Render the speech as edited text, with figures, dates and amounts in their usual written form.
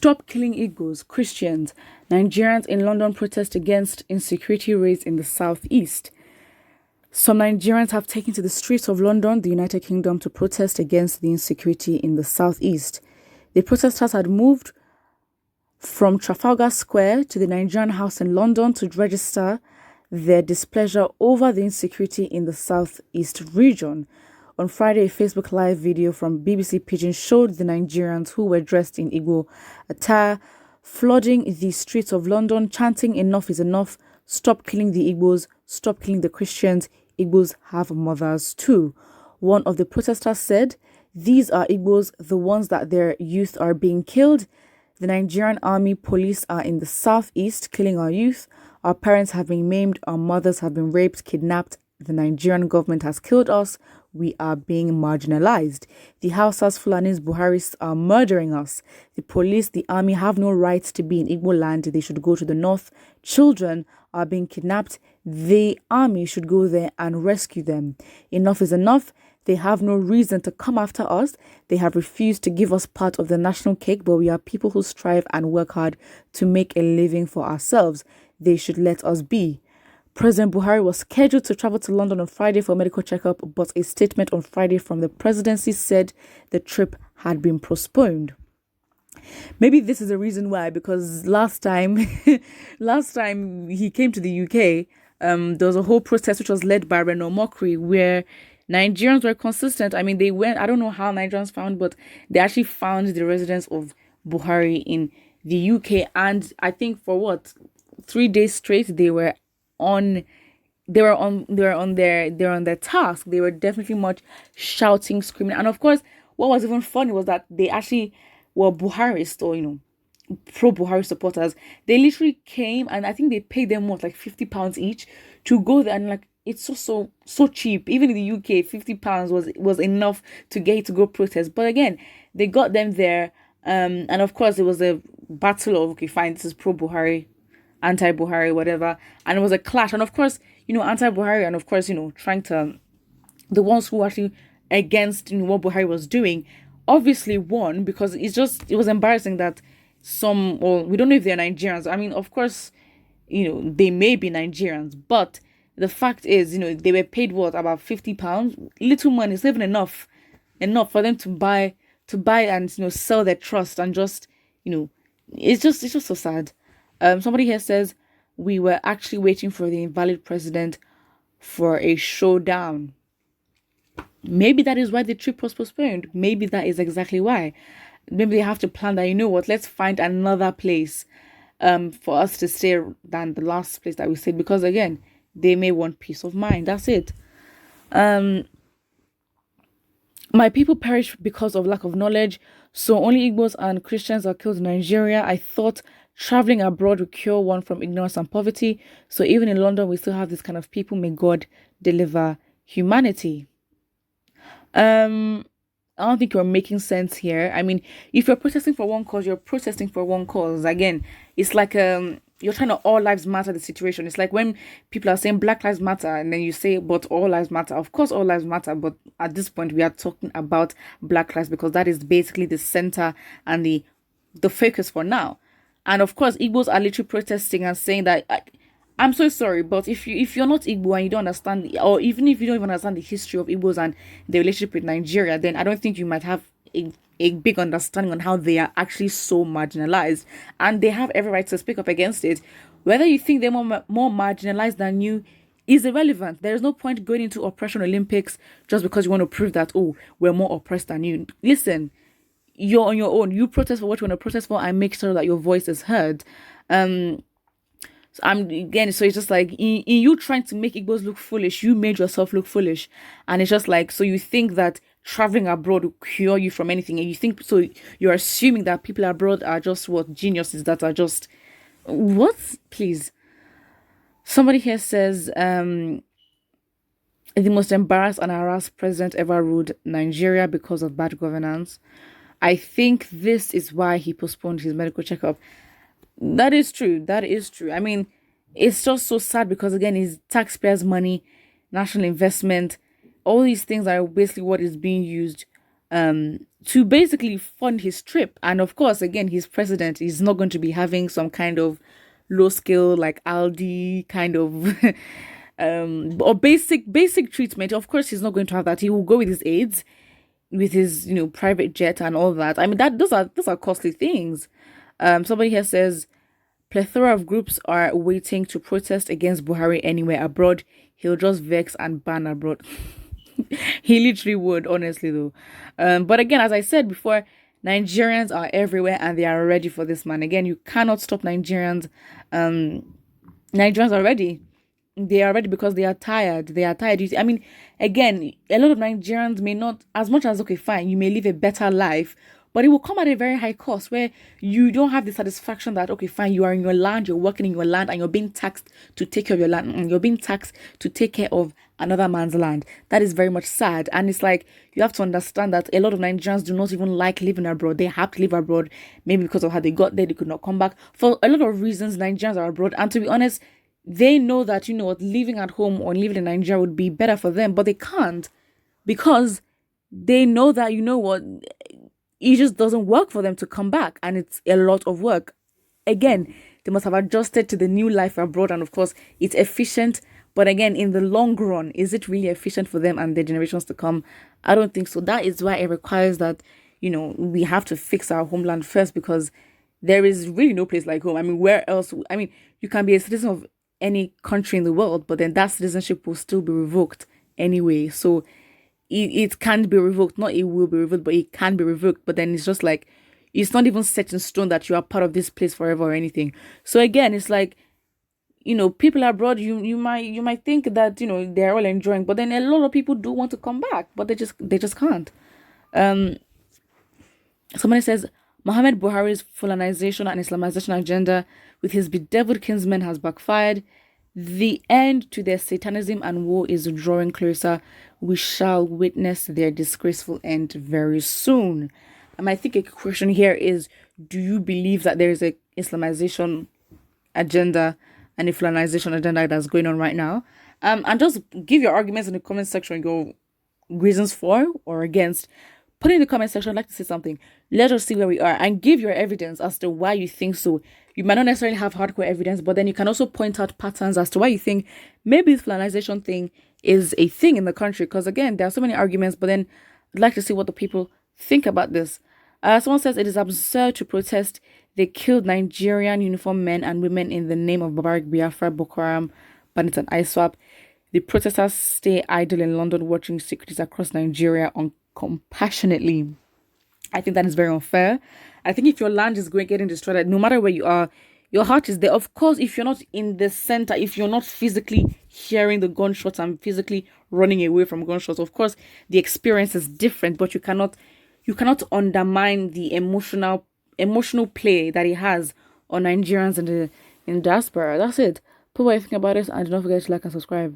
Stop killing Igbos, Christians. Nigerians in London protest against insecurity raised in the southeast. Some Nigerians have taken to the streets of London, the United Kingdom, to protest against the insecurity in the southeast. The protesters had moved from Trafalgar Square to the Nigerian House in London to register their displeasure over the insecurity in the southeast region. On Friday, a Facebook Live video from BBC Pidgin showed the Nigerians who were dressed in Igbo attire flooding the streets of London, chanting "Enough is enough, stop killing the Igbos, stop killing the Christians, Igbos have mothers too." One of the protesters said, "These are Igbos, the ones that their youth are being killed. The Nigerian army police are in the southeast killing our youth. Our parents have been maimed, our mothers have been raped, kidnapped. The Nigerian government has killed us. We are being marginalized. The Hausas, Fulanis, Buharis are murdering us. The police, the army have no right to be in Igbo land. They should go to the north. Children are being kidnapped. The army should go there and rescue them. Enough is enough. They have no reason to come after us. They have refused to give us part of the national cake, but we are people who strive and work hard to make a living for ourselves. They should let us be." President Buhari was scheduled to travel to London on Friday for a medical checkup, but a statement on Friday from the presidency said the trip had been postponed. Maybe this is the reason why, because last time he came to the UK, there was a whole protest which was led by Reno Mokri, where Nigerians were consistent. I mean, they went, I don't know how Nigerians found, but they actually found the residence of Buhari in the UK. And I think for 3 days straight, they were on their task. They were definitely much shouting, screaming. And of course, what was even funny was that they actually were Buharists, or pro-Buhari supporters. They literally came, and I think they paid them like £50 each to go there, and like, it's so cheap. Even in the UK, £50 was enough to get you to go protest. But again, they got them there, and of course it was a battle of, okay, fine, this is pro-Buhari, anti-Buhari, whatever, and it was a clash. And of course, anti-Buhari, and of course, trying to, the ones who were actually against what Buhari was doing, obviously won, because it was embarrassing that we don't know if they're Nigerians. I mean, of course, they may be Nigerians, but the fact is, they were paid about £50. Little money. It's not even enough for them to buy and sell their trust, and just it's just so sad. Somebody here says, "We were actually waiting for the invalid president for a showdown." Maybe that is why the trip was postponed. Maybe that is exactly why. Maybe they have to plan that, let's find another place for us to stay than the last place that we stayed, because again, they may want peace of mind. That's it. "My people perish because of lack of knowledge, so only Igbos and Christians are killed in Nigeria. I thought traveling abroad would cure one from ignorance and poverty. So even in London, we still have this kind of people. May God deliver humanity." I don't think you're making sense here. I mean, if you're protesting for one cause, you're protesting for one cause. Again, it's like you're trying to all lives matter the situation. It's like when people are saying Black Lives Matter, and then you say, but all lives matter. Of course, all lives matter, but at this point, we are talking about Black lives, because that is basically the center and the focus for now. And of course, Igbos are literally protesting and saying that, I'm so sorry, but if you're not Igbo and you don't understand, or even if you don't even understand the history of Igbos and the relationship with Nigeria, then I don't think you might have a big understanding on how they are actually so marginalized, and they have every right to speak up against it. Whether you think they're more marginalized than you is irrelevant. There is no point going into Oppression Olympics just because you want to prove that, oh, we're more oppressed than you. Listen, you're on your own. You protest for what you want to protest for, and make sure that your voice is heard. So it's just like, in you trying to make Igbos look foolish, you made yourself look foolish. And it's just like, so you think that traveling abroad will cure you from anything, and you think, so you're assuming that people abroad are just geniuses that are just, what? Please. Somebody here says, the most embarrassed and harassed president ever ruled Nigeria because of bad governance. I think this is why he postponed his medical checkup. That is true. I mean, it's just so sad, because again, it's taxpayers' money, national investment, all these things are basically what is being used to basically fund his trip. And of course, again, he's president. He's not going to be having some kind of low skill like Aldi kind of or basic treatment. Of course, he's not going to have that. He will go with his aides, with his private jet and all that. I mean, that those are costly things. Somebody here says plethora of groups are waiting to protest against Buhari anywhere abroad. He'll just vex and ban abroad. He literally would, honestly though. But again, as I said before, Nigerians are everywhere and they are ready for this man. Again, you cannot stop Nigerians. Nigerians are ready. They are ready because they are tired. They are tired. I mean, again, a lot of Nigerians may not, as much as, okay, fine, you may live a better life, but it will come at a very high cost where you don't have the satisfaction that, okay, fine, you are in your land, you're working in your land, and you're being taxed to take care of your land, and you're being taxed to take care of another man's land. That is very much sad. And it's like, you have to understand that a lot of Nigerians do not even like living abroad. They have to live abroad, maybe because of how they got there, they could not come back. For a lot of reasons, Nigerians are abroad. And to be honest, they know that, living at home or living in Nigeria would be better for them, but they can't because they know that, it just doesn't work for them to come back, and it's a lot of work. Again, they must have adjusted to the new life abroad, and of course, it's efficient. But again, in the long run, is it really efficient for them and their generations to come? I don't think so. That is why it requires that, we have to fix our homeland first, because there is really no place like home. I mean, where else? I mean, you can be a citizen of any country in the world, but then that citizenship will still be revoked anyway. So it can't be revoked. Not it will be revoked, but it can be revoked. But then it's just like, it's not even set in stone that you are part of this place forever or anything. So again, it's like, people abroad, you might think that, they're all enjoying, but then a lot of people do want to come back, but they just can't. Somebody says, Mohammed Buhari's Fulanization and Islamization agenda with his bedeviled kinsmen has backfired. The end to their satanism and war is drawing closer. We shall witness their disgraceful end very soon. I think a question here is, do you believe that there is a Islamization agenda and a Fulanization agenda that's going on right now? And just give your arguments in the comment section, your reasons for or against. Put it in the comment section. I'd like to say something. Let us see where we are and give your evidence as to why you think so. You might not necessarily have hardcore evidence, but then you can also point out patterns as to why you think maybe this Fulanization thing is a thing in the country. Because again, there are so many arguments, but then I'd like to see what the people think about this. Someone says it is absurd to protest. They killed Nigerian uniformed men and women in the name of barbaric Biafra, Boko Haram, bandits and ISWAP. The protesters stay idle in London watching securities across Nigeria compassionately. I think that is very unfair. I think if your land is getting destroyed, no matter where you are, your heart is there. Of course, if you're not in the center, if you're not physically hearing the gunshots and physically running away from gunshots, of course, the experience is different, but you cannot undermine the emotional play that it has on Nigerians in the diaspora. That's it. Put what you think about this, and don't forget to like and subscribe.